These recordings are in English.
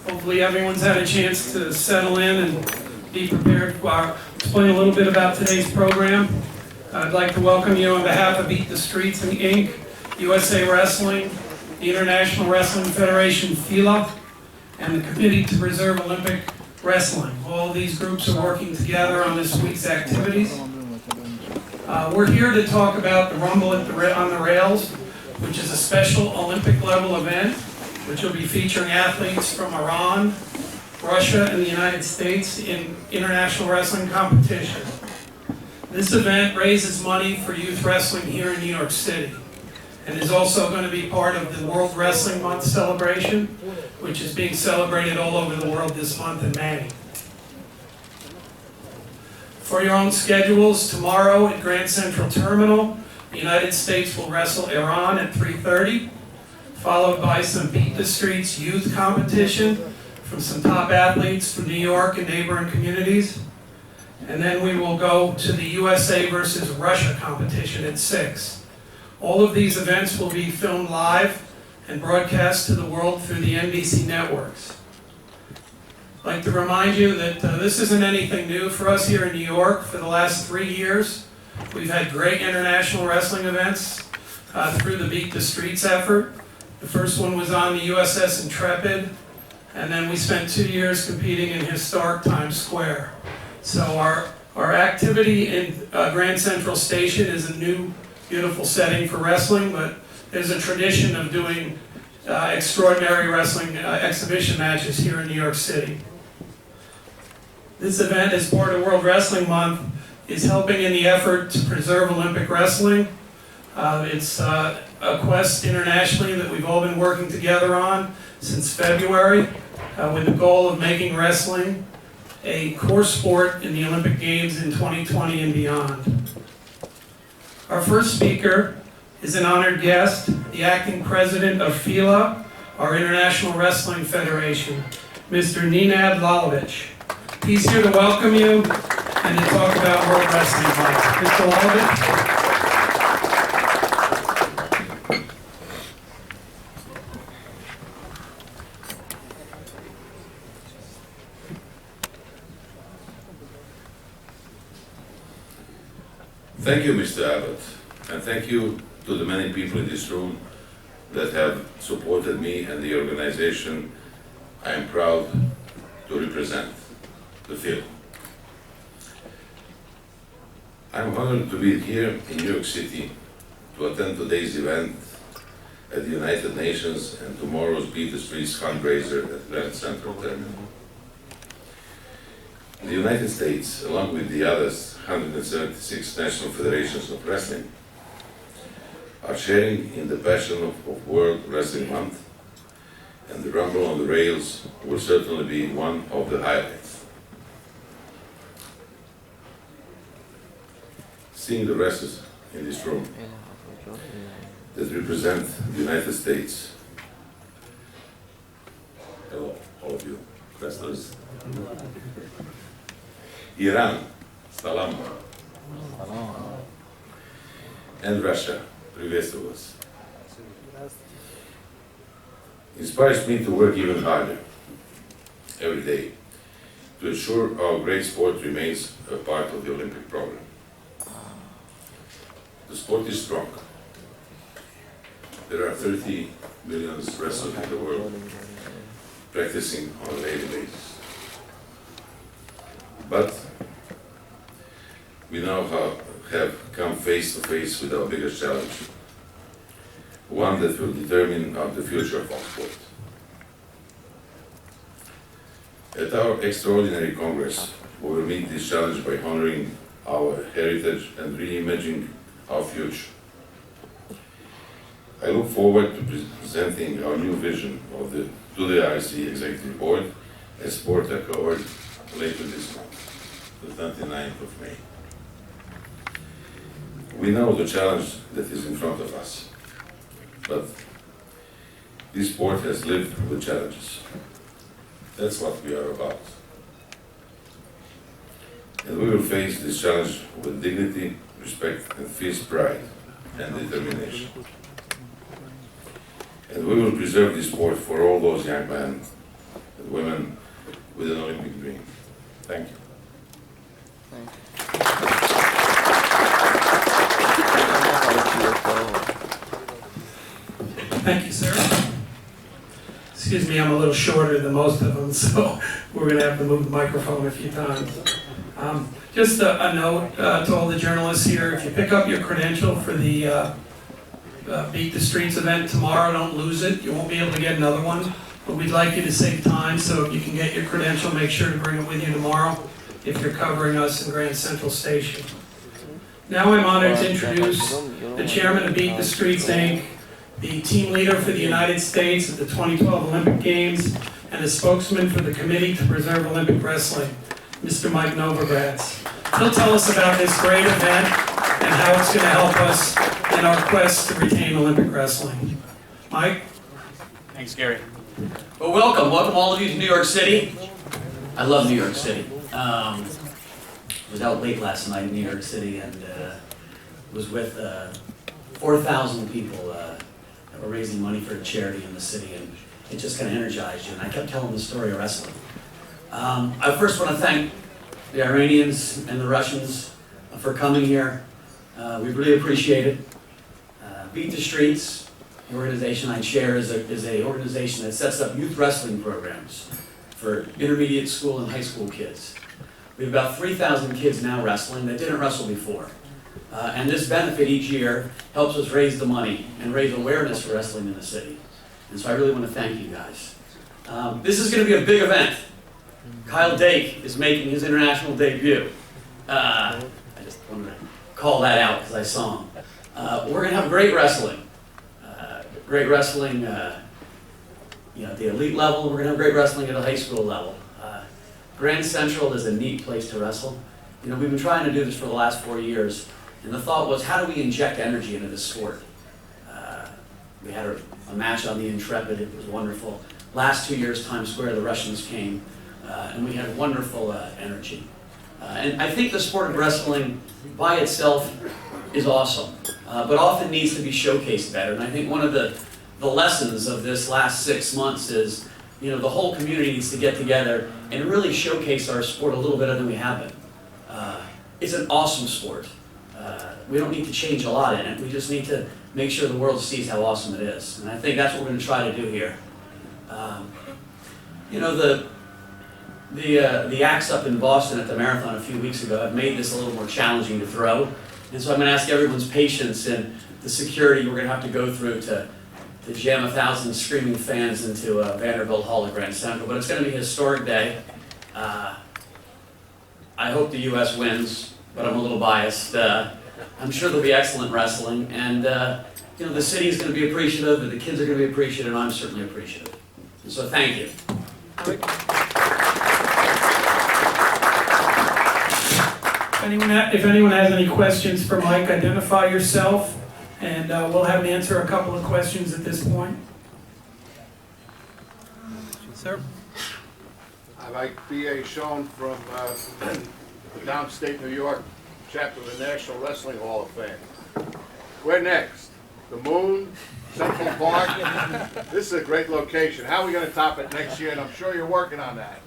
Hopefully everyone's had a chance to settle in and be prepared. To explain a little bit about today's program. I'd like to welcome you on behalf of Beat the Streets Inc., USA Wrestling, the International Wrestling Federation, Fila, and the Committee to Preserve Olympic Wrestling. All of these groups are working together on this week's activities. We're here to talk about the Rumble on the Rails, which is a special Olympic level event, which will be featuring athletes from Iran, Russia, and the United States in international wrestling competition. This event raises money for youth wrestling here in New York City, and is also going to be part of the World Wrestling Month celebration, which is being celebrated all over the world this month in May. For your own schedules, tomorrow at Grand Central Terminal, the United States will wrestle Iran at 3:30, followed by some Beat the Streets youth competition from some top athletes from New York and neighboring communities. And then we will go to the USA versus Russia competition at 6. All of these events will be filmed live and broadcast to the world through the NBC networks. I'd like to remind you that this isn't anything new for us here in New York. For the last 3 years, we've had great international wrestling events through the Beat the Streets effort. The first one was on the USS Intrepid, and then we spent 2 years competing in historic Times Square. So our activity in Grand Central Station is a new, beautiful setting for wrestling, but there's a tradition of doing extraordinary wrestling exhibition matches here in New York City. This event, as part of World Wrestling Month, is helping in the effort to preserve Olympic wrestling. It's a quest internationally that we've all been working together on since February, with the goal of making wrestling a core sport in the Olympic Games in 2020 and beyond. Our first speaker is an honored guest, the acting president of Fila, our International Wrestling Federation, Mr. Nenad Lalovich. He's here to welcome you and to talk about World Wrestling Month. Mr. Lalovich. Thank you, Mr. Abbott, and thank you to the many people in this room that have supported me and the organization I am proud to represent, the Fila. I'm honored to be here in New York City to attend today's event at the United Nations and tomorrow's Beat the Streets fundraiser at Grand Central Terminal. The United States, along with the others 176 national federations of wrestling, are sharing in the passion of World Wrestling Month, and the Rumble on the Rails will certainly be one of the highlights. Seeing the wrestlers in this room that represent the United States, hello, all of you wrestlers, Iran, salam, and Russia, приветствую вас, inspires me to work even harder every day to ensure our great sport remains a part of the Olympic program. The sport is strong. There are 30 million wrestlers in the world practicing on a daily basis. But we now have come face to face with our biggest challenge, one that will determine the future of our sport. At our extraordinary Congress, we will meet this challenge by honoring our heritage and reimagining our future. I look forward to presenting our new vision to the IC Executive Board and Sport Accord later this month, the 29th of May. We know the challenge that is in front of us, but this sport has lived with challenges. That's what we are about. And we will face this challenge with dignity, respect, and fierce pride and determination. And we will preserve this sport for all those young men and women with an Olympic dream. Thank you. Thank you, sir. Excuse me, I'm a little shorter than most of them, so we're going to have to move the microphone a few times. Just a note to all the journalists here, if you pick up your credential for the Beat the Streets event tomorrow, don't lose it. You won't be able to get another one, but we'd like you to save time, so if you can get your credential, make sure to bring it with you tomorrow if you're covering us in Grand Central Station. Now I'm honored to introduce the chairman of Beat the Streets, Inc., the team leader for the United States at the 2012 Olympic Games, and the spokesman for the Committee to Preserve Olympic Wrestling, Mr. Mike Novogratz. He'll tell us about this great event and how it's going to help us in our quest to retain Olympic wrestling. Mike? Thanks, Gary. Well, welcome all of you to New York City. I love New York City. I was out late last night in New York City and was with 4,000 people that were raising money for a charity in the city, and it just kind of energized you. And I kept telling the story of wrestling. I first want to thank the Iranians and the Russians for coming here. We really appreciate it. Beat the Streets, the organization I chair, is a organization that sets up youth wrestling programs for intermediate school and high school kids. We have about 3,000 kids now wrestling that didn't wrestle before. And this benefit each year helps us raise the money and raise awareness for wrestling in the city. And so I really want to thank you guys. This is going to be a big event. Kyle Dake is making his international debut. I just wanted to call that out because I saw him. We're going to have great wrestling. At the elite level. We're going to have great wrestling at the high school level. Grand Central is a neat place to wrestle. You know, we've been trying to do this for the last 4 years, and the thought was, how do we inject energy into this sport? We had a match on the Intrepid. It was wonderful. Last 2 years, Times Square, the Russians came, and we had wonderful energy. And I think the sport of wrestling by itself is awesome, but often needs to be showcased better. And I think one of the lessons of this last 6 months is, you know, the whole community needs to get together and really showcase our sport a little better than we have been. It's an awesome sport. We don't need to change a lot in it. We just need to make sure the world sees how awesome it is. And I think that's what we're going to try to do here. You know, the acts up in Boston at the marathon a few weeks ago have made this a little more challenging to throw. And so I'm going to ask everyone's patience and the security we're going to have to go through to jam 1,000 screaming fans into Vanderbilt Hall at Grand Central. But it's going to be a historic day. I hope the U.S. wins, but I'm a little biased. I'm sure there'll be excellent wrestling, and you know, the city is going to be appreciative, and the kids are going to be appreciative, and I'm certainly appreciative. And so thank you. If anyone has any questions for Mike, identify yourself, and we'll have him answer a couple of questions at this point. Sir? I like B.A. Schoen from downstate New York, chapter of the National Wrestling Hall of Fame. Where next? The Moon? Central Park? This is a great location. How are we going to top it next year? And I'm sure you're working on that.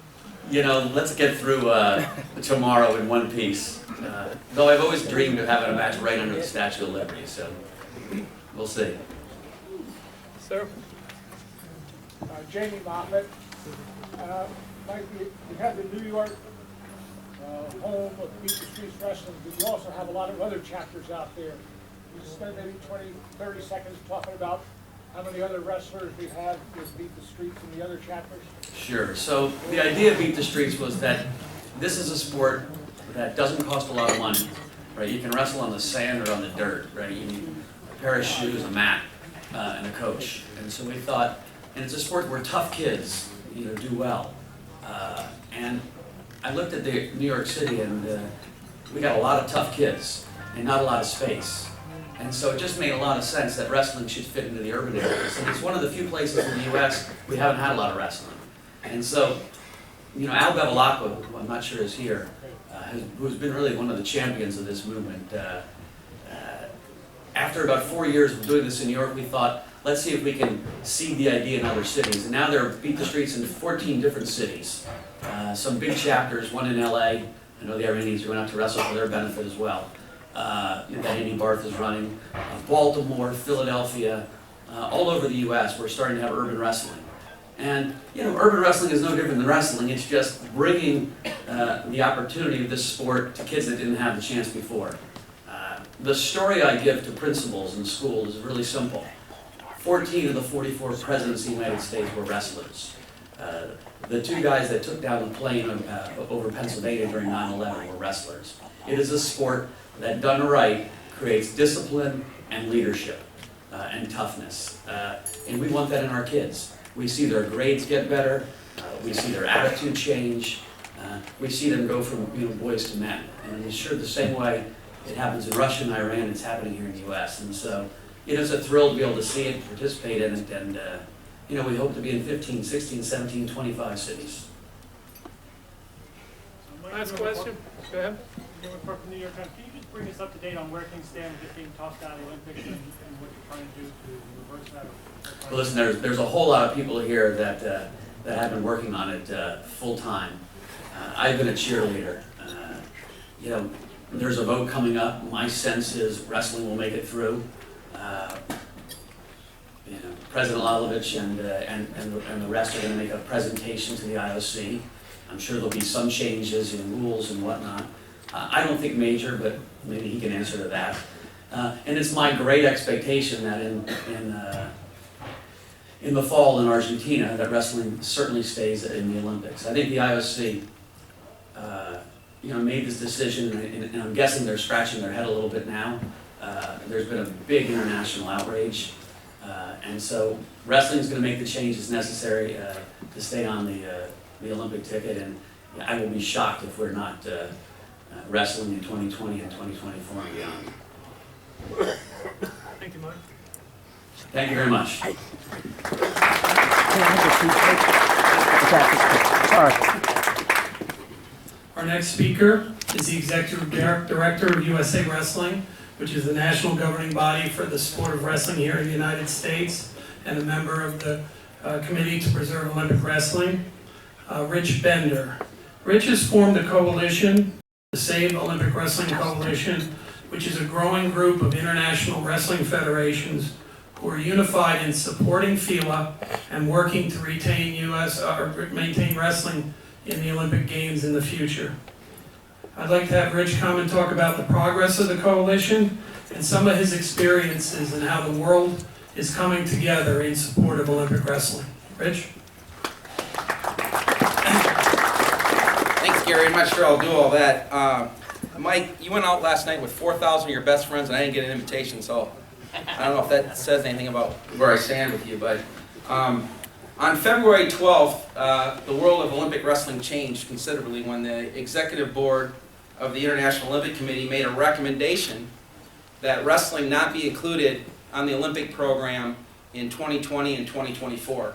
You know, let's get through tomorrow in one piece. Though I've always dreamed of having a match right under the Statue of Liberty, so we'll see. Sir? Jamie Moffett. Mike, you have the New York home of Beat the Streets Wrestling, but you also have a lot of other chapters out there. You spend maybe 20, 30 seconds talking about how many other wrestlers we have with Beat the Streets and the other chapters? Sure. So the idea of Beat the Streets was that this is a sport that doesn't cost a lot of money, right? You can wrestle on the sand or on the dirt, right? You need a pair of shoes, a mat, and a coach. And so we thought, and it's a sport where tough kids, you know, do well. And I looked at the New York City, and we got a lot of tough kids and not a lot of space. And so it just made a lot of sense that wrestling should fit into the urban areas. And it's one of the few places in the U.S. we haven't had a lot of wrestling. And so, you know, Al Bevilacqua, who I'm not sure is here, who's been really one of the champions of this movement, after about 4 years of doing this in New York, we thought, let's see if we can seed the idea in other cities. And now they're Beat the Streets in 14 different cities. Some big chapters, one in LA. I know the Iranians are going out to wrestle for their benefit as well. That Andy Barth is running. Baltimore, Philadelphia, all over the US, we're starting to have urban wrestling. And, you know, urban wrestling is no different than wrestling. It's just bringing the opportunity of this sport to kids that didn't have the chance before. The story I give to principals in schools is really simple. 14 of the 44 presidents of the United States were wrestlers. The two guys that took down the plane over Pennsylvania during 9/11 were wrestlers. It is a sport that, done right, creates discipline and leadership and toughness. And we want that in our kids. We see their grades get better. We see their attitude change. We see them go from boys to men. And it's sure the same way it happens in Russia and Iran, it's happening here in the U.S. And so, it's a thrill to be able to see it, participate in it, and we hope to be in 15, 16, 17, 25 cities. Last question. Go ahead. New report from the New York Times. Can you just bring us up to date on where things stand with it being tossed out of the Olympics and what you're trying to do to reverse that? Well, listen, there's a whole lot of people here that have been working on it full time. I've been a cheerleader. There's a vote coming up. My sense is wrestling will make it through. President Lalovich and the rest are going to make a presentation to the IOC. I'm sure there'll be some changes in rules and whatnot. I don't think major, but maybe he can answer to that. And it's my great expectation that in the fall in Argentina, that wrestling certainly stays in the Olympics. I think the IOC, made this decision, and I'm guessing they're scratching their head a little bit now. There's been a big international outrage, and so wrestling is going to make the changes necessary to stay on the Olympic ticket. And I will be shocked if we're not wrestling in 2020 and 2024 and beyond. Thank you, Mike. Thank you very much. Our next speaker is the Executive Director of USA Wrestling, which is the national governing body for the sport of wrestling here in the United States, and a member of the Committee to Preserve Olympic Wrestling, Rich Bender. Rich has formed a coalition, the Save Olympic Wrestling Coalition, which is a growing group of international wrestling federations who are unified in supporting Fila and working to maintain wrestling in the Olympic Games in the future. I'd like to have Rich come and talk about the progress of the coalition and some of his experiences and how the world is coming together in support of Olympic wrestling. Rich? Thanks, Gary. I'm not sure I'll do all that. Mike, you went out last night with 4,000 of your best friends, and I didn't get an invitation, so I don't know if that says anything about where I stand with you. But on February 12th, the world of Olympic wrestling changed considerably when the executive board of the International Olympic Committee made a recommendation that wrestling not be included on the Olympic program in 2020 and 2024.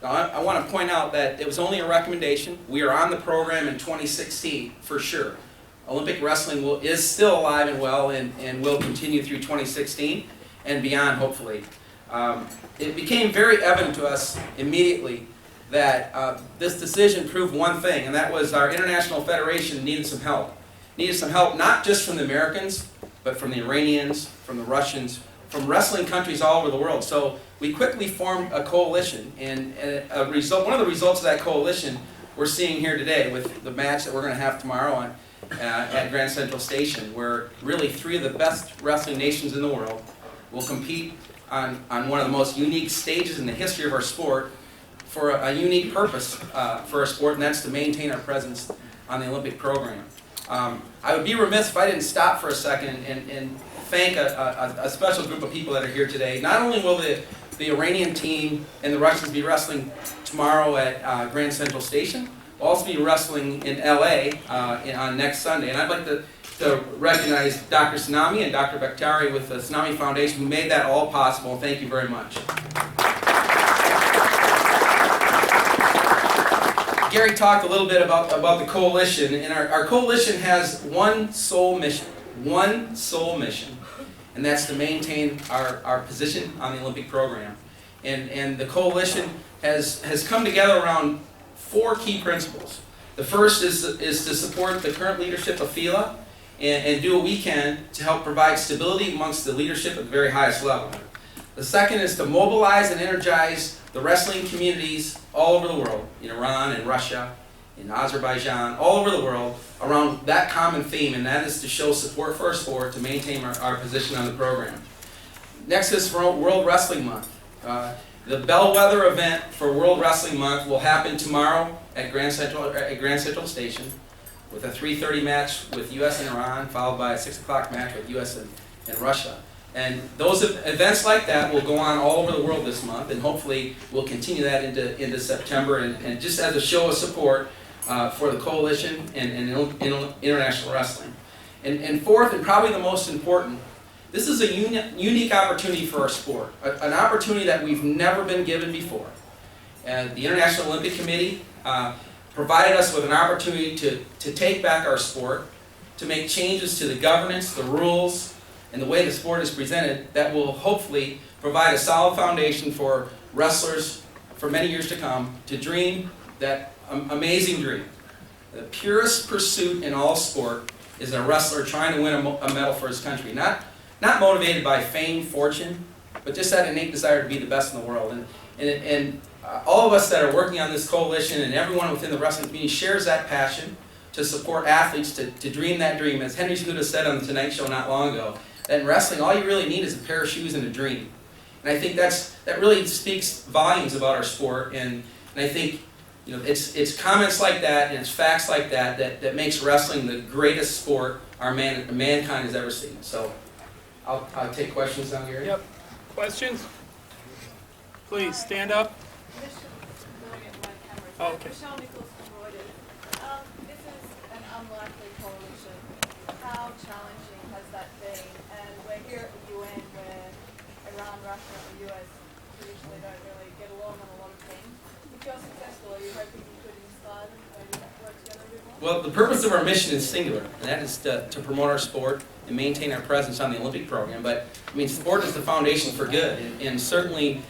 Now, I want to point out that it was only a recommendation. We are on the program in 2016 for sure. Olympic wrestling is still alive and well and will continue through 2016 and beyond, hopefully. It became very evident to us immediately that this decision proved one thing, and that was our international federation needed some help. Needed some help not just from the Americans, but from the Iranians, from the Russians, from wrestling countries all over the world. So we quickly formed a coalition, and one of the results of that coalition we're seeing here today with the match that we're going to have tomorrow at Grand Central Station, where really 3 of the best wrestling nations in the world will compete on one of the most unique stages in the history of our sport for a unique purpose for our sport, and that's to maintain our presence on the Olympic program. I would be remiss if I didn't stop for a second and thank a special group of people that are here today. Not only will the Iranian team and the Russians be wrestling tomorrow at Grand Central Station, we'll also be wrestling in LA on next Sunday. And I'd like to recognize Dr. Tsunami and Dr. Bakhtari with the Tsunami Foundation who made that all possible. Thank you very much. Gary talked a little bit about the coalition, and our coalition has one sole mission, and that's to maintain our position on the Olympic program. And the coalition has come together around 4 key principles. The first is to support the current leadership of Fila and do what we can to help provide stability amongst the leadership at the very highest level. The second is to mobilize and energize the wrestling communities all over the world, in Iran and Russia, in Azerbaijan, all over the world, around that common theme, and that is to show support for our sport, to maintain our position on the program. Next is World Wrestling Month. The bellwether event for World Wrestling Month will happen tomorrow at Grand Central Station with a 3:30 match with U.S. and Iran, followed by a 6 o'clock match with U.S. and Russia. And those events like that will go on all over the world this month, and hopefully we'll continue that into September, and just as a show of support for the coalition and international wrestling. And fourth, and probably the most important, this is a unique opportunity for our sport, an opportunity that we've never been given before. The International Olympic Committee provided us with an opportunity to take back our sport, to make changes to the governance, the rules, and the way the sport is presented that will hopefully provide a solid foundation for wrestlers for many years to come to dream that amazing dream. The purest pursuit in all sport is a wrestler trying to win a medal for his country. Not motivated by fame, fortune, but just that innate desire to be the best in the world. And all of us that are working on this coalition and everyone within the wrestling community shares that passion to support athletes to dream that dream. As Henry Scuda said on the Tonight Show not long ago, that in wrestling all you really need is a pair of shoes and a dream. And I think that really speaks volumes about our sport. And I think it's comments like that and it's facts like that makes wrestling the greatest sport mankind has ever seen. So I'll take questions now, Gary. Yep. Questions? Please, stand up. Oh, okay. Michelle Nichols from Reuters. This is an unlikely coalition. How challenging has that been? And we're here at the UN where Iran, Russia, and the US traditionally don't really get along on a lot of things. If you're successful, are you hoping you could inspire them to maybe work together a bit more? Well, the purpose of our mission is singular, and that is to promote our sport and maintain our presence on the Olympic program. But I mean, sport is the foundation for good, and certainly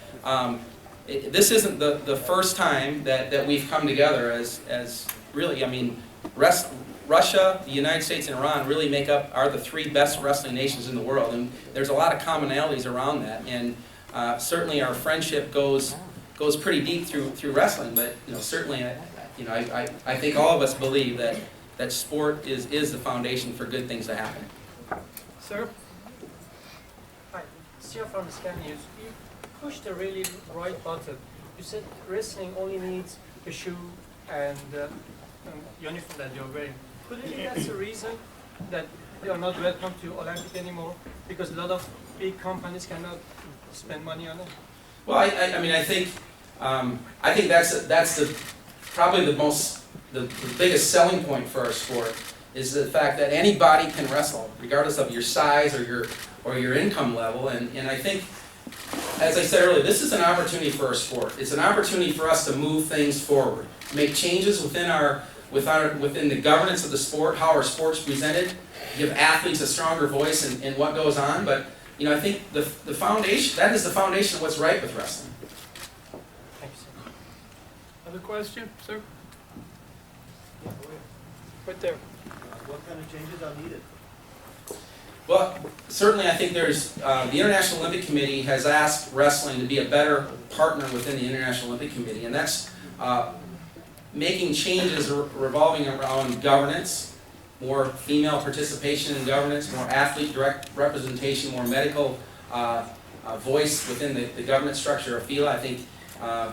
this isn't the first time that we've come together as really, I mean, Russia, the United States, and Iran really are the 3 best wrestling nations in the world, and there's a lot of commonalities around that, and certainly our friendship goes pretty deep through wrestling. But certainly, I think all of us believe that sport is the foundation for good things to happen. Sir? Hi, Sia from Scan News. You pushed the really right button. You said wrestling only needs a shoe and uniform that you're wearing. Could it be that's the reason that they are not welcome to Olympic anymore? Because a lot of big companies cannot spend money on it? Well, I think that's probably the biggest selling point for our sport is the fact that anybody can wrestle, regardless of your size or your income level. And I think, as I said earlier, this is an opportunity for our sport. It's an opportunity for us to move things forward, make changes within the governance of the sport, how our sport's presented, give athletes a stronger voice in what goes on. But I think the foundation, that is the foundation of what's right with wrestling. Thank you, sir. Other question, sir? Right there. What kind of changes are needed? Well, certainly I think there's, the International Olympic Committee has asked wrestling to be a better partner within the International Olympic Committee, and that's making changes revolving around governance, more female participation in governance, more athlete direct representation, more medical voice within the governance structure of Fila. I think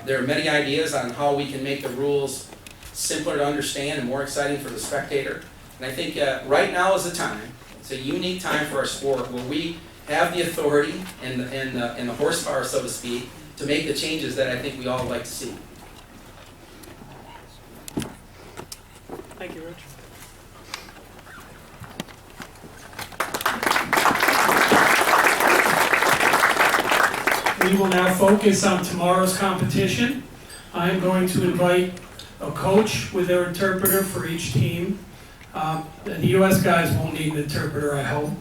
there are many ideas on how we can make the rules simpler to understand and more exciting for the spectator. And I think right now is the time. It's a unique time for our sport where we have the authority and the horsepower, so to speak, to make the changes that I think we all would like to see. Thank you, Rich. We will now focus on tomorrow's competition. I am going to invite a coach with their interpreter for each team. The U.S. guys won't need an interpreter, I hope.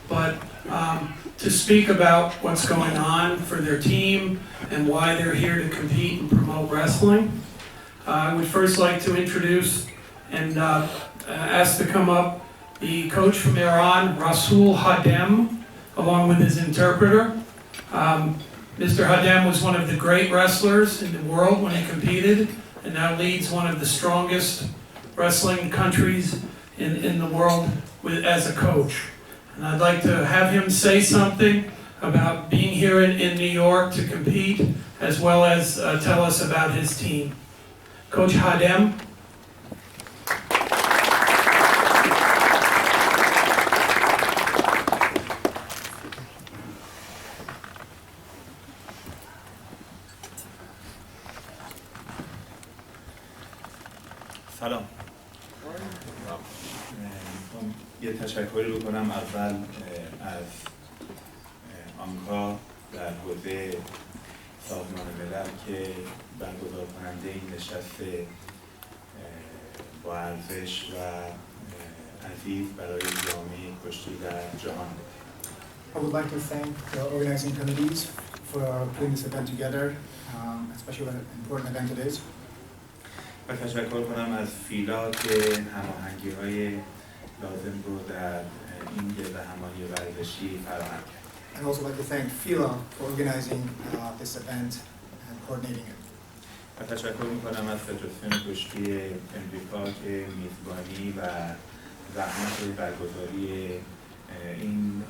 But to speak about what's going on for their team and why they're here to compete and promote wrestling. I would first like to introduce and ask to come up the coach from Iran, Rasul Hadem, along with his interpreter. Mr. Hadem was one of the great wrestlers in the world when he competed, and now leads one of the strongest wrestling countries in the world as a coach. And I'd like to have him say something about being here in New York to compete, as well as tell us about his team. Coach Hadem. سلام. میخوام یه تشکری بکنم اول از آنکا در حوزه سازمان ملل که برگزار کننده این نشست با ارزش و عزیز برای جامعه کشتی در جهان. I would like to thank the organizing committees for putting this event together, especially what an important event it is. و تشکر کنم از فیلا که هماهنگی‌های لازم رو در این گرد همایی ورزشی فراهم کرد. And also like to thank Fila for organizing this event and coordinating it. و تشکر می‌کنم از فدراسیون کشتی امریکا که میزبانی و زحمت برگزاری این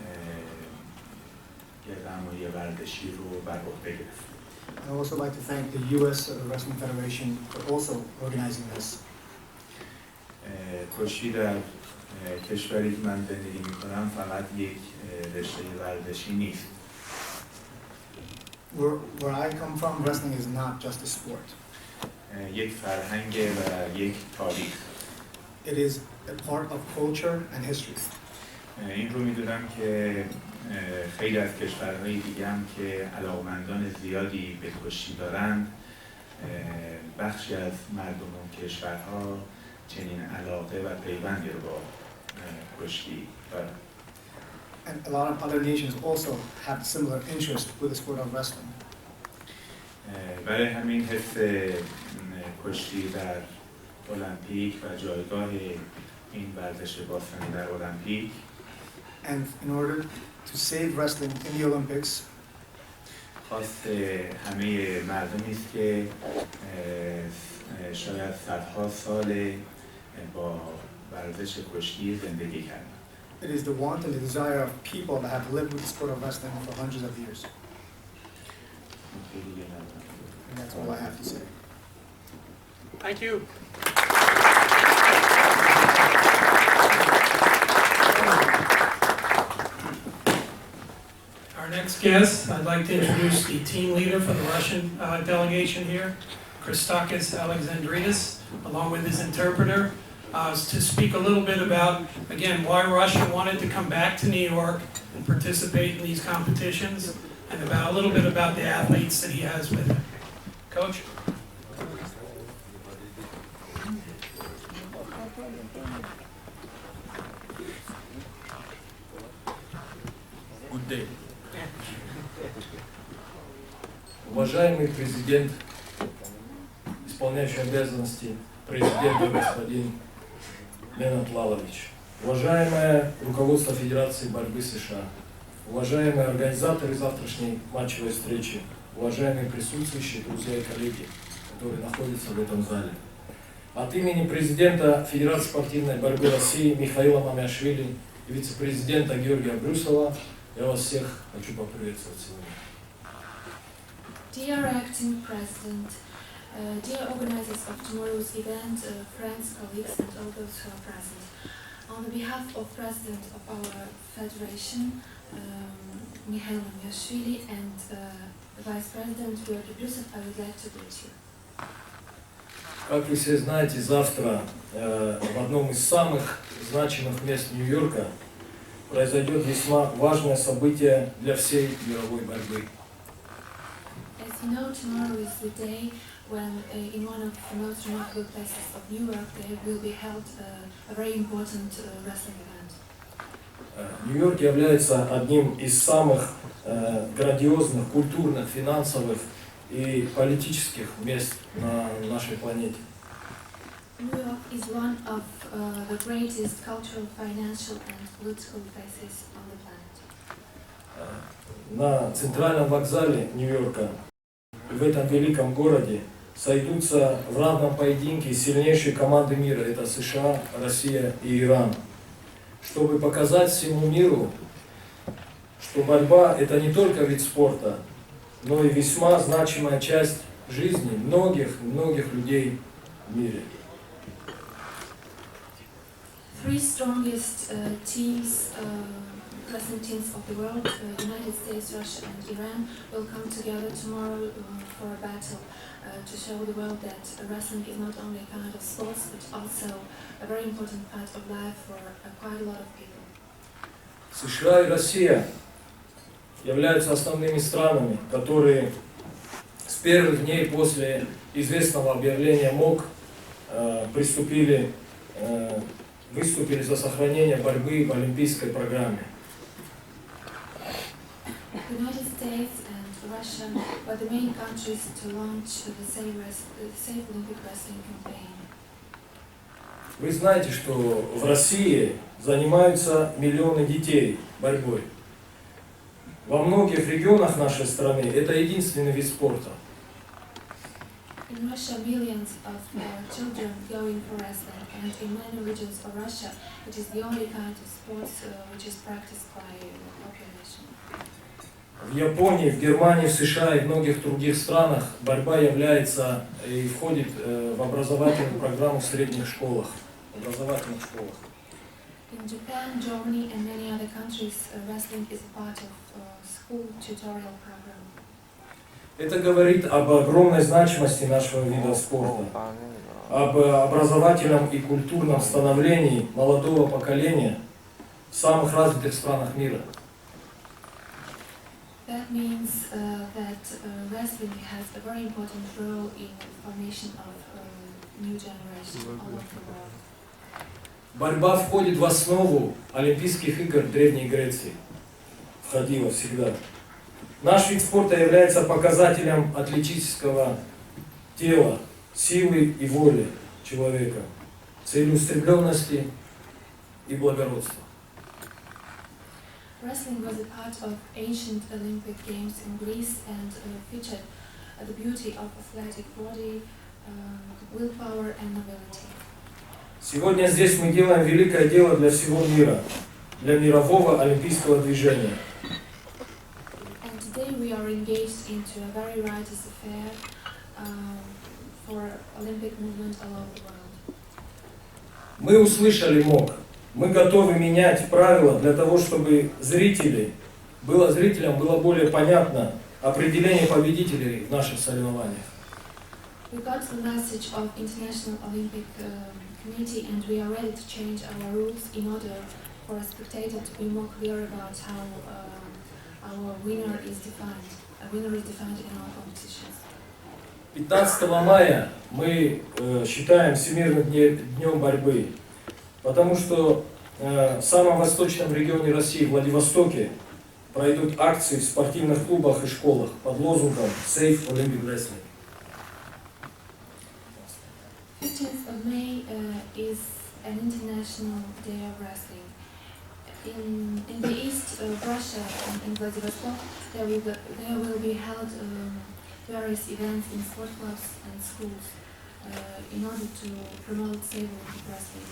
گرد همایی ورزشی رو بر عهده گرفت. I would also like to thank the U.S. Wrestling Federation for also organizing this. کشتی در کشوری که من زندگی می‌کنم فقط یک رشته ورزشی نیست. Where I come from, wrestling is not just a sport. یک فرهنگ و یک تاریخ. It is a part of culture and history. این رو می‌دونم که خیلی از کشورهای دیگه هم که علاقمندان زیادی به کشتی دارند، بخشی از مردم اون کشورها چنین علاقه و پیوندی رو با کشتی دارند. And a lot of other nations also have similar interest with the sport of wrestling. برای همین حس کشتی در المپیک و جایگاه این ورزش باستانی در المپیک And in order to save wrestling in the Olympics, خواست همه مردمی است که شاید صدها سال با ورزش کشتی زندگی کردند. it is the want and the desire of people that have lived with the sport of wrestling for hundreds of years. And that's all I have to say. Thank you. Our next guest, I'd like to introduce the team leader for the Russian delegation here, Christakis Alexandridis, along with his interpreter, to speak a little bit about, again, why Russia wanted to come back to New York and participate in these competitions, and about a little bit about the athletes that he has with him. Coach? Good day. Уважаемый президент, исполняющий обязанности президента господин Леонид Лалович, уважаемое руководство Федерации борьбы США, уважаемые организаторы завтрашней матчевой встречи, уважаемые присутствующие, друзья и коллеги, которые находятся в этом зале. От имени президента Федерации спортивной борьбы России Михаила Мамиашвили и вице-президента Георгия Брюсова я вас всех хочу поприветствовать сегодня. Dear Acting President, dear organizers of tomorrow's event, friends, colleagues and all those who are present. On behalf of President of our Federation, Mikhail Mamiashvili, and Vice President Georgy Brusov, I would like to greet you. Как вы все знаете, завтра в одном из самых значимых мест Нью-Йорка произойдет весьма важное событие для всей мировой борьбы. As you know, tomorrow is the day when in one of the most remarkable places of New York there will be held a very important wrestling event. Нью-Йорк является одним из самых грандиозных культурных, финансовых и политических мест на нашей планете. New York is one of the greatest cultural, financial and political places on the planet. На центральном вокзале Нью-Йорка, в этом великом городе, сойдутся в равном поединке сильнейшие команды мира. Это США, Россия и Иран. Чтобы показать всему миру, что борьба – это не только вид спорта, но и весьма значимая часть жизни многих людей в мире. Three strongest wrestling teams of the world, United States, Russia and Iran, will come together tomorrow for a battle to show the world that wrestling is not only a kind of sports, but also a very important part of life for quite a lot of people. США и Россия являются основными странами, которые с первых дней после известного объявления МОК выступили за сохранение борьбы в олимпийской программе. United States and Russia were the main countries to launch the Safe Olympic Wrestling campaign. Вы знаете, что в России занимаются миллионы детей борьбой. Во многих регионах нашей страны это единственный вид спорта. In Russia, millions of children go in for wrestling, and in many regions of Russia, it is the only kind of sports which is practiced by the population. В Японии, в Германии, в США и в многих других странах борьба является и входит в образовательную программу в средних школах. In Japan, Germany and many other countries, wrestling is a part of school tutorial program. Это говорит об огромной значимости нашего вида спорта, об образовательном и культурном становлении молодого поколения в самых развитых странах мира. That means that wrestling has a very important role in the formation of new generation all over the world. Борьба входит в основу Олимпийских игр Древней Греции. Входила всегда. Наш вид спорта является показателем атлетического тела, силы и воли человека, целеустремленности и благородства. Wrestling was a part of ancient Olympic Games in Greece and featured the beauty of athletic body, willpower and nobility. Сегодня здесь мы делаем великое дело для всего мира, для мирового олимпийского движения. And today we are engaged into a very righteous affair for Olympic movement all over the world. Мы услышали МОК. Мы готовы менять правила для того, чтобы зрителям было более понятно определение победителей в наших соревнованиях. We got the message of International Olympic Committee and we are ready to change our rules in order for a spectator to be more clear about how our winner is defined. A winner is defined in our competitions. 15 мая мы считаем Всемирным днем борьбы, потому что в самом восточном регионе России, Владивостоке, пройдут акции в спортивных клубах и школах под лозунгом Safe Olympic Wrestling. 15th of May is an international day of wrestling. In the east of Russia and in Vladivostok, there will be held various events in sport clubs and schools in order to promote safe Olympic wrestling.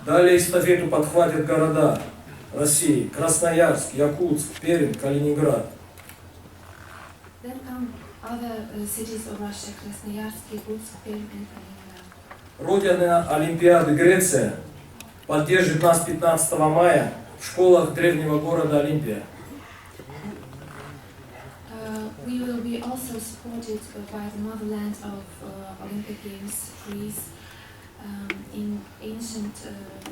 Далее эстафету подхватят города России: Красноярск, Якутск, Пермь, Калининград. Then come other cities of Russia: Krasnoyarsk, Yakutsk, Perm and Kaliningrad. Родина Олимпиады Греция поддержит нас 15 мая в школах древнего города Олимпия. We will be also supported by the motherland of Olympic Games, Greece. In ancient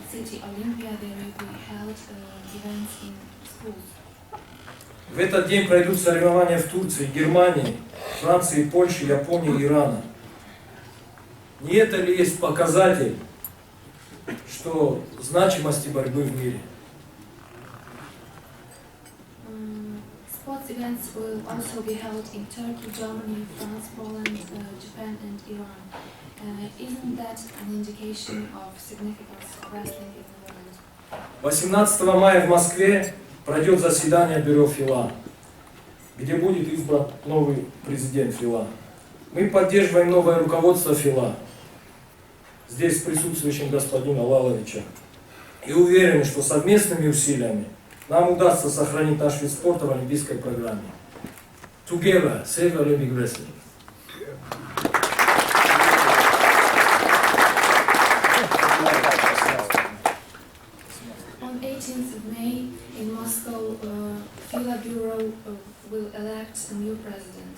city Olympia, there will be held events in schools. В этот день пройдут соревнования в Турции, Германии, Франции, Польше, Японии, Ирана. Не это ли есть показатель, что значимости борьбы в мире? events will also be held in Turkey, Germany, France, Poland, Japan and Iran. Isn't that an indication of significance of wrestling in the world? 18 мая в Москве пройдет заседание Бюро Фила, где будет избран новый президент Фила. Мы поддерживаем новое руководство Фила, здесь присутствующим господина Лаловича, и уверены, что совместными усилиями нам удастся сохранить наш вид спорта в олимпийской программе. Together, save Olympic wrestling. On 18th of May in Moscow, Fila Bureau will elect a new president.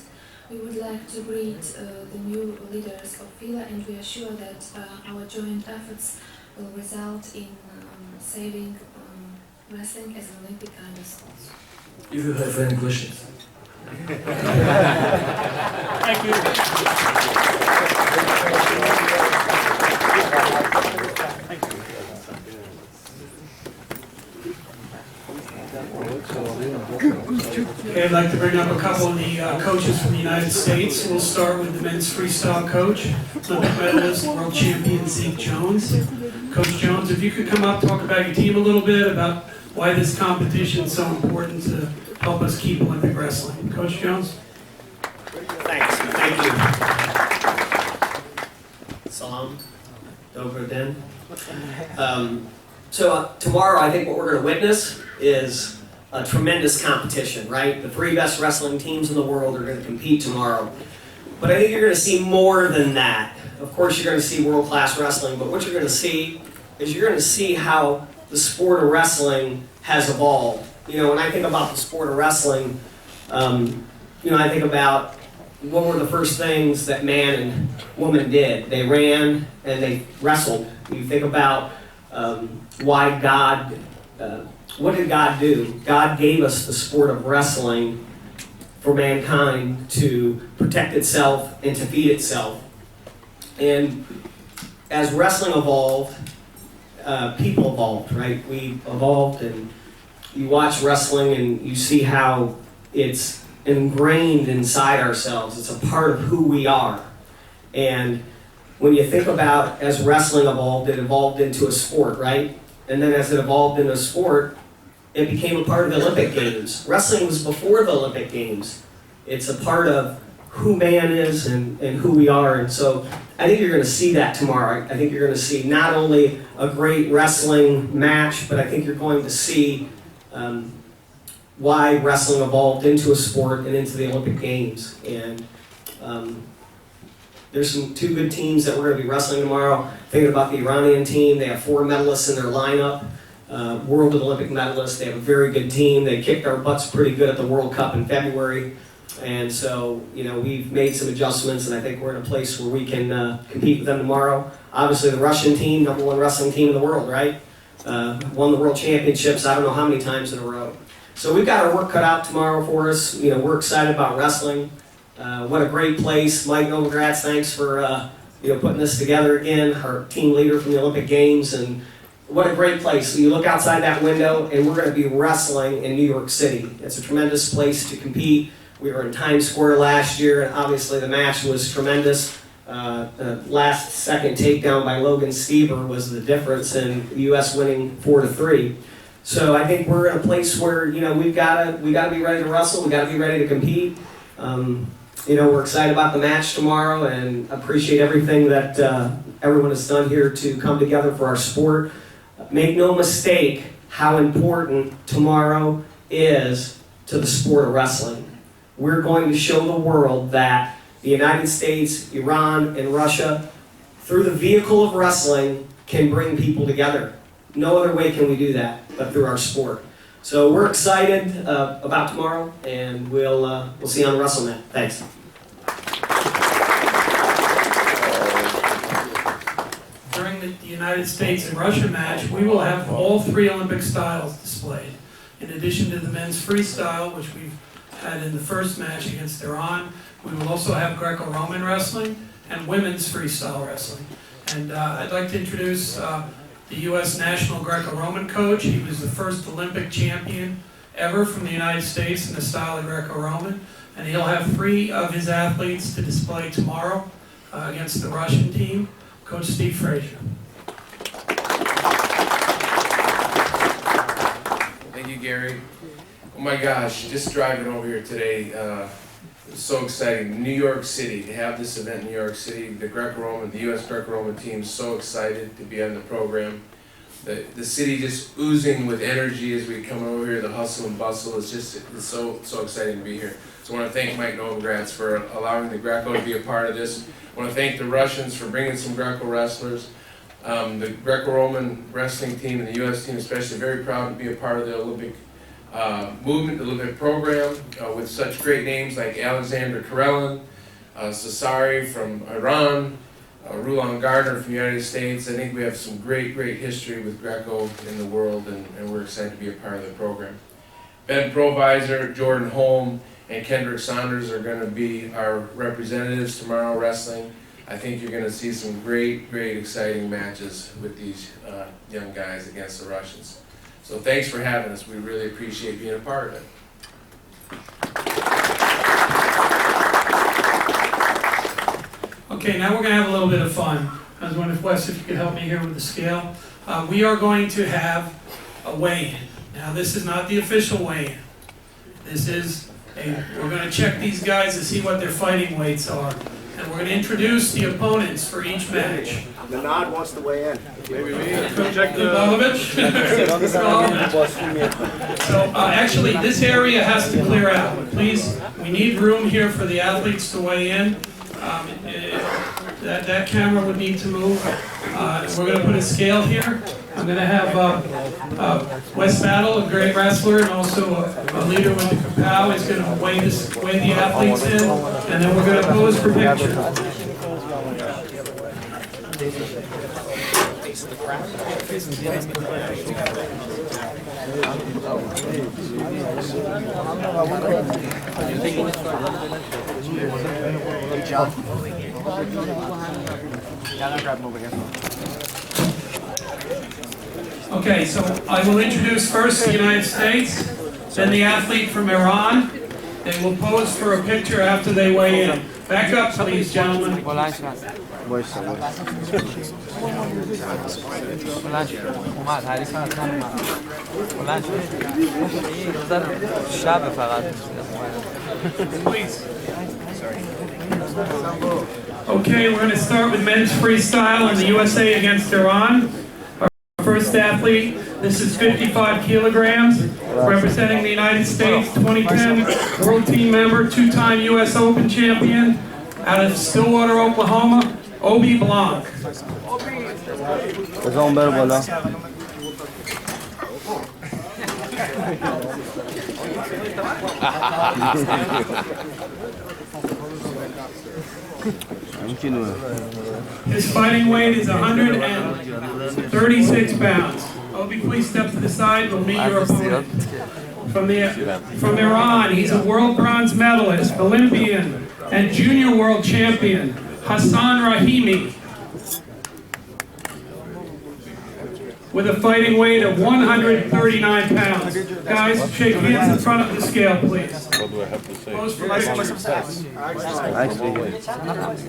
We would like to greet the new leaders of Fila, and we are sure that our joint efforts will result in saving wrestling as an Olympic kind of sport. If you have any questions. Thank you. Okay, I'd like to bring up a couple of the coaches from the United States. We'll start with the men's freestyle coach, Olympic medalist, world champion Zeke Jones. Coach Jones, if you could come up, talk about your team a little bit, about why this competition is so important to help us keep Olympic wrestling. Coach Jones? Thanks. Thank you. Salam. Dobro den. So tomorrow, I think what we're going to witness is a tremendous competition, right? The three best wrestling teams in the world are going to compete tomorrow. But I think you're going to see more than that. Of course, you're going to see world-class wrestling, but what you're going to see is you're going to see how the sport of wrestling has evolved. You know, when I think about the sport of wrestling, you know, I think about what were the first things that man and woman did. They ran and they wrestled. You think about why God, what did God do? God gave us the sport of wrestling for mankind to protect itself and to feed itself. And as wrestling evolved, people evolved, right? We evolved, and you watch wrestling and you see how it's ingrained inside ourselves. It's a part of who we are. And when you think about as wrestling evolved, it evolved into a sport, right? And then as it evolved into a sport, it became a part of the Olympic Games. Wrestling was before the Olympic Games. It's a part of who man is and who we are. And so I think you're going to see that tomorrow. I think you're going to see not only a great wrestling match, but I think you're going to see why wrestling evolved into a sport and into the Olympic Games. And there's two good teams that we're going to be wrestling tomorrow. Thinking about the Iranian team, they have 4 medalists in their lineup, world and Olympic medalists. They have a very good team. They kicked our butts pretty good at the World Cup in February. And so, you know, we've made some adjustments, and I think we're in a place where we can compete with them tomorrow. Obviously, the Russian team, #1 wrestling team in the world, right? Won the world championships I don't know how many times in a row. So we've got our work cut out tomorrow for us. You know, we're excited about wrestling. What a great place. Mike Novogratz, thanks for you know, putting this together again, our team leader from the Olympic Games. And what a great place. So you look outside that window, and we're going to be wrestling in New York City. It's a tremendous place to compete. We were in Times Square last year, and obviously the match was tremendous. The last second takedown by Logan Stever was the difference in the U.S. winning 4-3. So I think we're in a place where, you know, we gotta be ready to wrestle. We gotta be ready to compete. You know, we're excited about the match tomorrow, and appreciate everything that everyone has done here to come together for our sport. Make no mistake how important tomorrow is to the sport of wrestling. We're going to show the world that the United States, Iran, and Russia, through the vehicle of wrestling, can bring people together. No other way can we do that but through our sport. So we're excited about tomorrow, and we'll see you on the WrestleMat. Thanks. During the United States and Russia match, we will have all 3 Olympic styles displayed. In addition to the men's freestyle, which we've had in the first match against Iran, we will also have Greco-Roman wrestling and women's freestyle wrestling. And I'd like to introduce the U.S. National Greco-Roman coach. He was the first Olympic champion ever from the United States in the style of Greco-Roman. And he'll have 3 of his athletes to display tomorrow against the Russian team. Coach Steve Frazier. Thank you, Gary. Oh my gosh, just driving over here today, it was so exciting. New York City, to have this event in New York City, the Greco-Roman, the U.S. Greco-Roman team is so excited to be on the program. The city just oozing with energy as we come over here, the hustle and bustle. It's so exciting to be here. So I want to thank Mike Novogratz for allowing the Greco to be a part of this. I want to thank the Russians for bringing some Greco wrestlers. The Greco-Roman wrestling team and the U.S. team especially, very proud to be a part of the Olympic movement, the Olympic program, with such great names like Alexander Karelin, Sasari from Iran, Rulon Gardner from the United States. I think we have some great history with Greco in the world, and we're excited to be a part of the program. Ben Provisor, Jordan Holm, and Kendrick Saunders are going to be our representatives tomorrow wrestling. I think you're going to see some great exciting matches with these young guys against the Russians. So thanks for having us. We really appreciate being a part of it. Okay, now we're going to have a little bit of fun. I was wondering, Wes, if you could help me here with the scale. We are going to have a weigh-in. Now, this is not the official weigh-in. This is we're going to check these guys to see what their fighting weights are. And we're going to introduce the opponents for each match. The Nod wants to weigh in. Maybe we check the So actually, this area has to clear out. Please, we need room here for the athletes to weigh in. That camera would need to move. We're going to put a scale here. I'm going to have Wes Battle, a great wrestler, and also a leader with the Kapow, is going to weigh the athletes in, and then we're going to pose for pictures. Okay, so I will introduce first the United States, then the athlete from Iran. They will pose for a picture after they weigh in. Back up, please, gentlemen. Please. Okay, we're going to start with men's freestyle in the USA against Iran. Our first athlete, this is 55 kilograms, representing the United States, 2010 World Team member, 2-time US Open champion, out of Stillwater, Oklahoma, Obi Blanc. His fighting weight is 136 pounds. Obi, please step to the side. We'll meet your opponent. From Iran, he's a world bronze medalist, Olympian, and junior world champion, Hassan Rahimi. With a fighting weight of 139 pounds. Guys, shake hands in front of the scale, please. What do I have to say? Pose for pictures. عکس بگیر.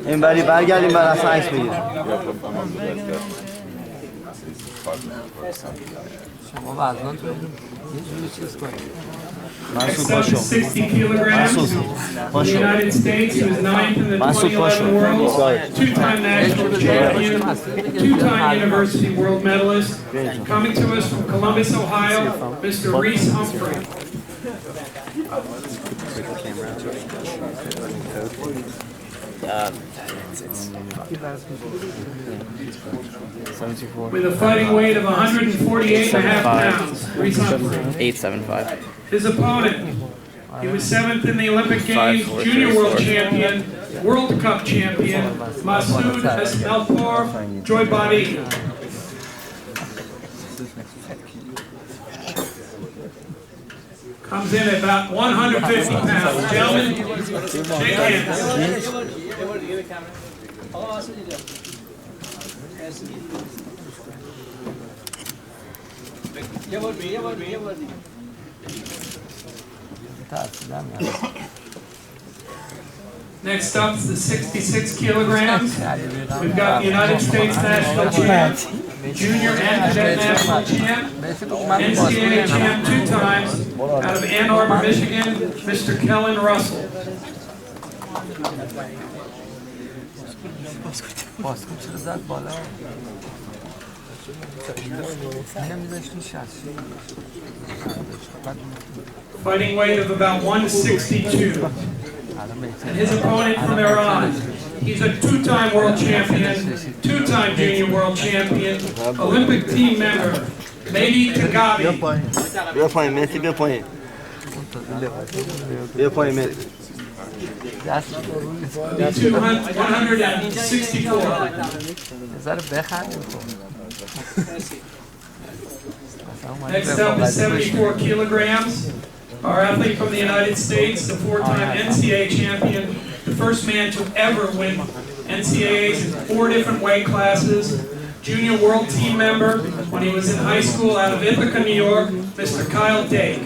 این بری برگردیم بر اصلا عکس بگیر. شما وزناتون یه جوری چیز کنید. Next up is 60 kilograms. From the United States, he was 9th in the 2011 Worlds, 2-time national champion, 2-time university world medalist. Coming to us from Columbus, Ohio, Mr. Reese Humphrey. With a fighting weight of 148.5 pounds, Reese Humphrey. 875. His opponent, he was 7th in the Olympic Games, junior world champion, World Cup champion, Masoud Esmelpour Joybari. Comes in at about 150 pounds. Gentlemen, shake hands. Next up is the 66 kilograms. We've got the United States national champ, junior and cadet national champ, NCAA champ 2 times, out of Ann Arbor, Michigan, Mr. Kellen Russell. Fighting weight of about 162. And his opponent from Iran, he's a 2-time world champion, 2-time junior world champion, Olympic team member, Mehdi Tagabi. بیا پایین مهدی بیا پایین بیا پایین مهدی 164. Next up is 74 kilograms. Our athlete from the United States, the 4-time NCAA champion, the first man to ever win NCAAs in 4 different weight classes, junior world team member when he was in high school out of Ithaca, New York, Mr. Kyle Dake.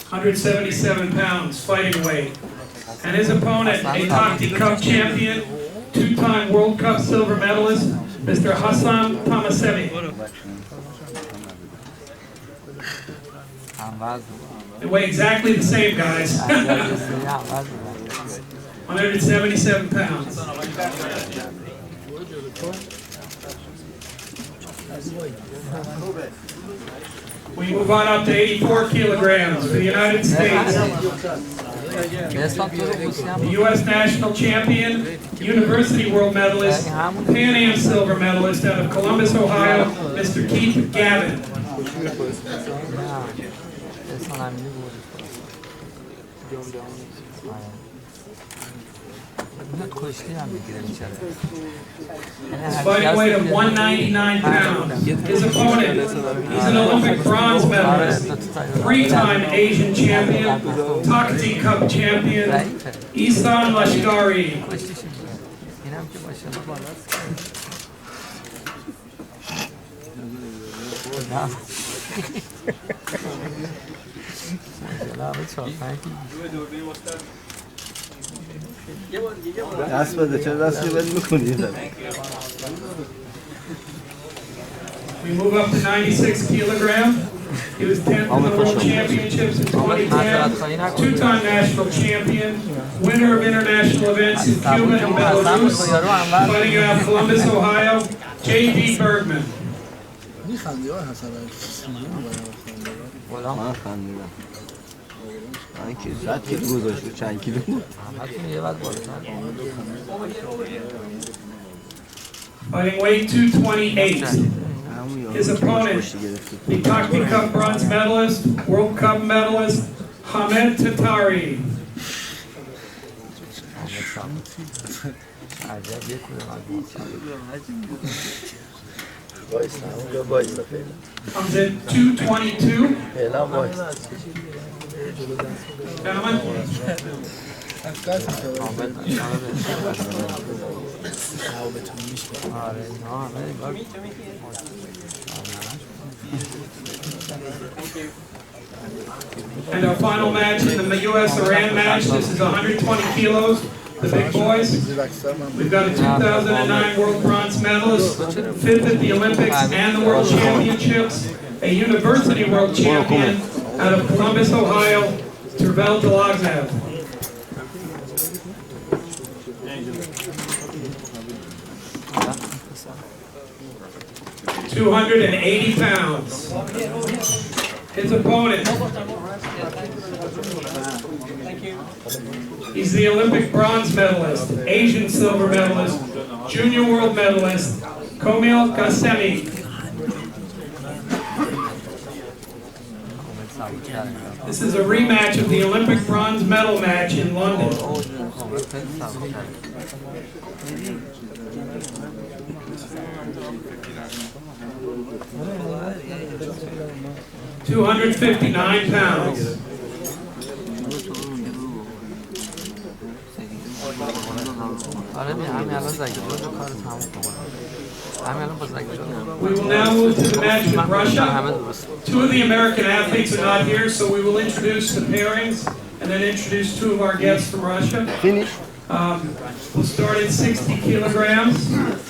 £177 fighting weight. And his opponent, a Takti Cup champion, 2-time World Cup silver medalist, Mr. Hassan Tomasevi. They weigh exactly the same, guys. 177 pounds. We move on up to 84 kilograms for the United States. The U.S. national champion, university world medalist, Pan Am silver medalist out of Columbus, Ohio, Mr. Keith Gavin. His fighting weight of 199 pounds. His opponent, he's an Olympic bronze medalist, 3-time Asian champion, Takti Cup champion, Ihsan Lashkari. دست بده چرا دستی بد میکنی We move up to 96 kilograms. He was 10th in the World Championships in 2010, 2-time national champion, winner of international events in Cuba and Belarus, fighting out of Columbus, Ohio, J.D. Bergman. من خندیدم من که زد که گذاشت چند کیلو بود Fighting weight 228. His opponent, the Takti Cup bronze medalist, World Cup medalist, Hamed Tatari. Comes in 222. Gentlemen. And our final match in the U.S.-Iran match. This is 120 kilos. The big boys. We've got a 2009 World Bronze medalist, 5th at the Olympics and the World Championships, a University World Champion out of Columbus, Ohio, Tervel Delagzev. 280 pounds. His opponent, he's the Olympic bronze medalist, Asian silver medalist, junior world medalist, Komil Qasemi. This is a rematch of the Olympic bronze medal match in London. 259 pounds. We will now move to the match with Russia. Two of the American athletes are not here, so we will introduce the pairings and then introduce two of our guests from Russia. Finish. We'll start at 60 kilograms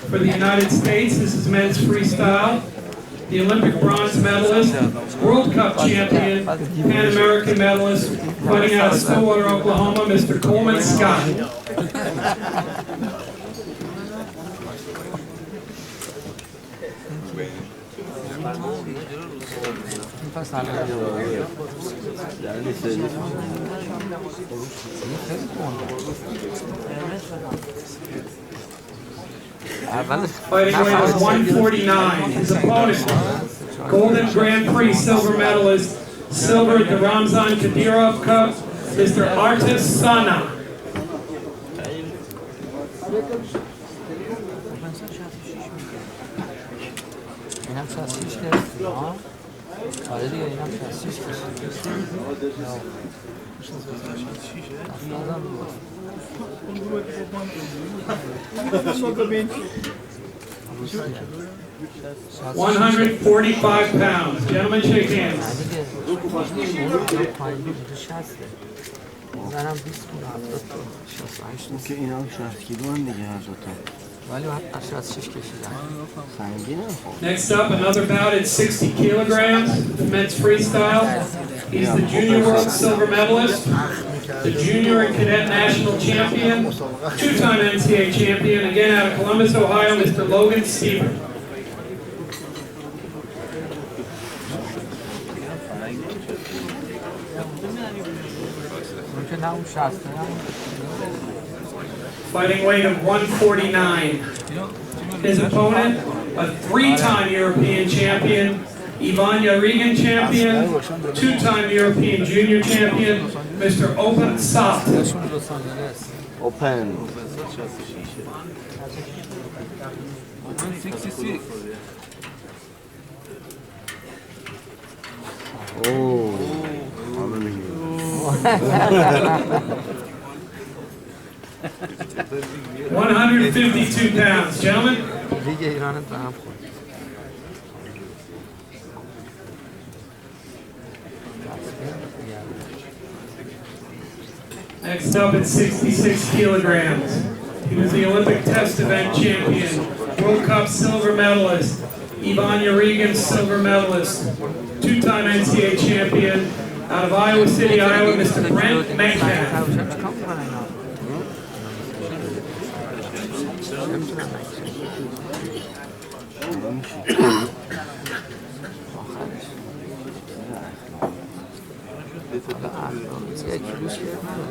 for the United States. This is men's freestyle. The Olympic bronze medalist, World Cup champion, Pan American medalist, fighting out of Stillwater, Oklahoma, Mr. Coleman Scott. Fighting weight is 149. His opponent, Golden Grand Prix silver medalist, silver at the Ramzan Kadyrov Cup, Mr. Artis Sana. £145. Gentlemen, shake hands. Next up, another bout at 60 kilograms, men's freestyle. He's the junior world silver medalist, the junior and cadet national champion, two-time NCAA champion, again out of Columbus, Ohio, Mr. Logan Stevens. Fighting weight of 149. His opponent, a three-time European champion, Ivan Yarigan champion, two-time European junior champion, Mr. Open Soft. Open. 166. Oh. 152 pounds, gentlemen. Next up at 66 kilograms. He was the Olympic test event champion, World Cup silver medalist, Ivan Yarigan silver medalist, two-time NCAA champion, out of Iowa City, Iowa, Mr. Brent Metcalf.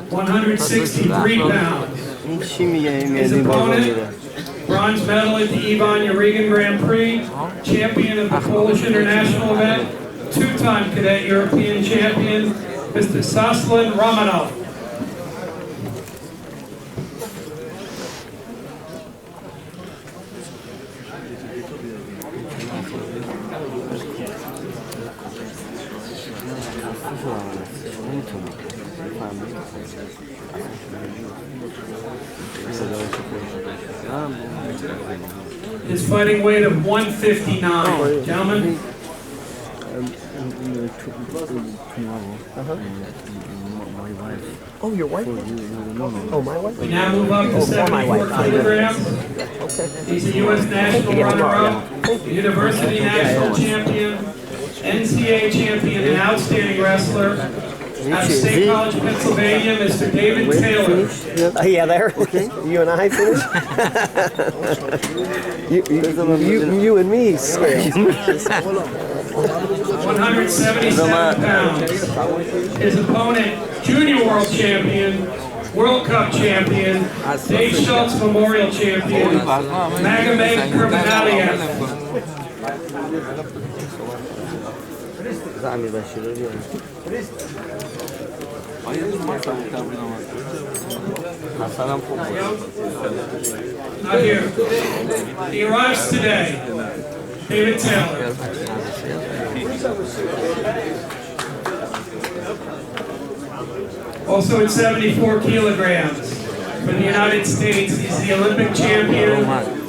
£163. His opponent, bronze medal at the Ivan Yarigan Grand Prix, champion of the Polish International event, two-time cadet European champion, Mr. Saslan Romanov. His fighting weight of 159. Gentlemen. Oh, your wife? Oh, my wife? We now move up to 74 kilograms. He's a U.S. national runner-up, University national champion, NCAA champion, and outstanding wrestler. Out of State College, Pennsylvania, Mr. David Taylor. Yeah, there. Okay. You and I finished? you and me. 177 pounds. His opponent, junior world champion, World Cup champion, Dave Schultz Memorial champion, Magomed Kurbanaliev. Not here. He arrives today. David Taylor. Also at 74 kilograms, for the United States. He's the Olympic champion,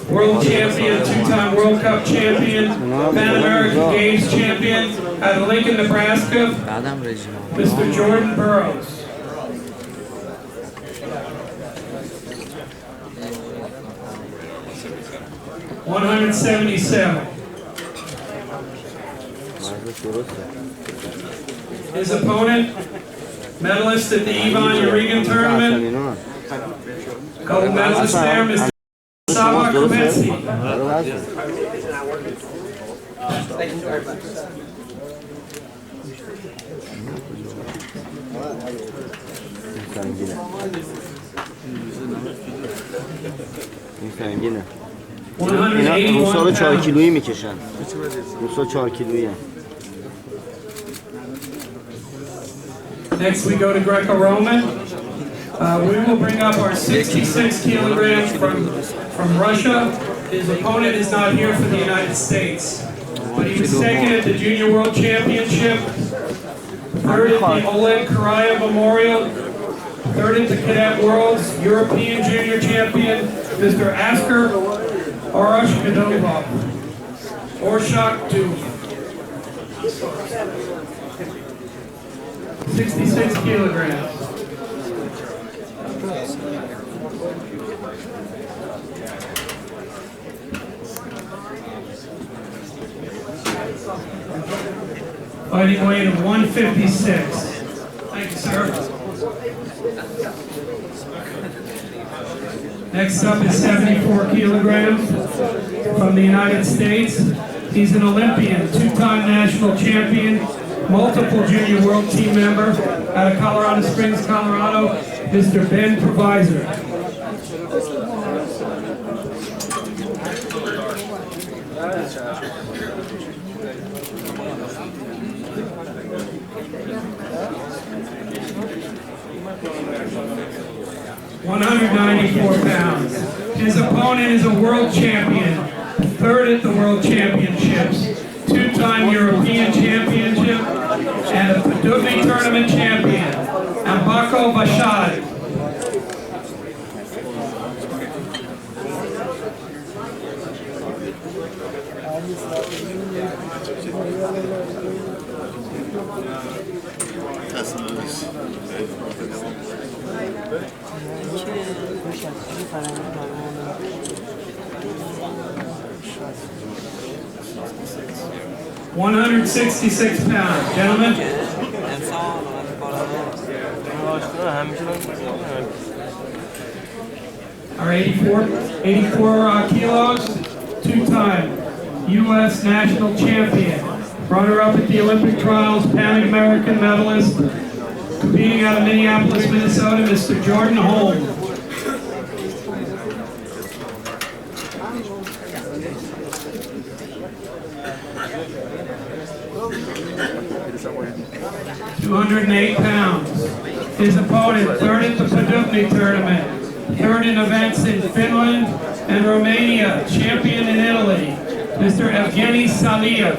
world champion, two-time World Cup champion, Pan American Games champion out of Lincoln, Nebraska, Mr. Jordan Burroughs. $177. His opponent, medalist at the Ivan Urigan tournament, gold medalist there, Mr. Sava Kumetsi. این سنگینه. اینا روسا رو 4 کیلویی میکشن. روسا 4 کیلویی. Next we go to Greco-Roman. We will bring up our 66 kilograms from Russia. His opponent is not here for the United States, but he was second at the Junior World Championship, third at the Oleg Karaya Memorial, third at the Cadet Worlds, European Junior Champion, Mr. Asker Orashkadova. Orshak Duv. 66 kilograms. Fighting weight of 156. Thank you, sir. Next up is 74 kilograms from the United States. He's an Olympian, two-time national champion, multiple junior world team member out of Colorado Springs, Colorado, Mr. Ben Provisor. £194. His opponent is a world champion, third at the World Championships, two-time European Championship, and a Paduvni Tournament champion, Ambako Bashad. £166, gentlemen. Our 84 kilos, two-time U.S. national champion, runner-up at the Olympic trials, Pan American medalist, competing out of Minneapolis, Minnesota, Mr. Jordan Holm. £208. His opponent, third at the Paduvni tournament, third in events in Finland and Romania, champion in Italy, Mr. Evgeny Saliev.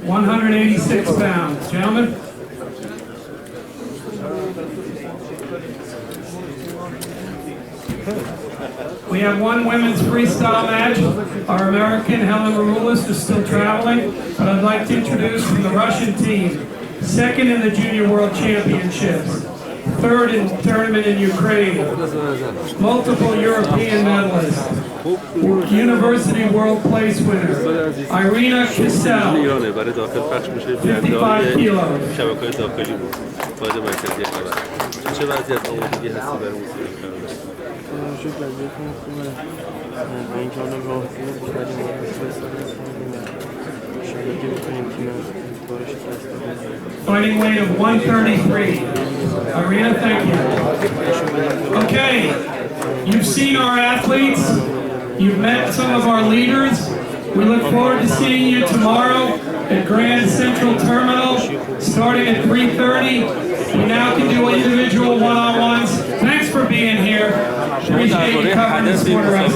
£186, gentlemen. We have one women's freestyle match. Our American Helen Maroulis is still traveling, but I'd like to introduce from the Russian team, second in the Junior World Championships, third in tournament in Ukraine, multiple European medalists, University World Place winner, Irina Kissel, 55 kilos. Fighting weight of 133. Irina, thank you. Okay, you've seen our athletes. You've met some of our leaders. We look forward to seeing you tomorrow at Grand Central Terminal, starting at 3:30. We now can do individual one-on-ones. Thanks for being here. Appreciate you covering this sport around.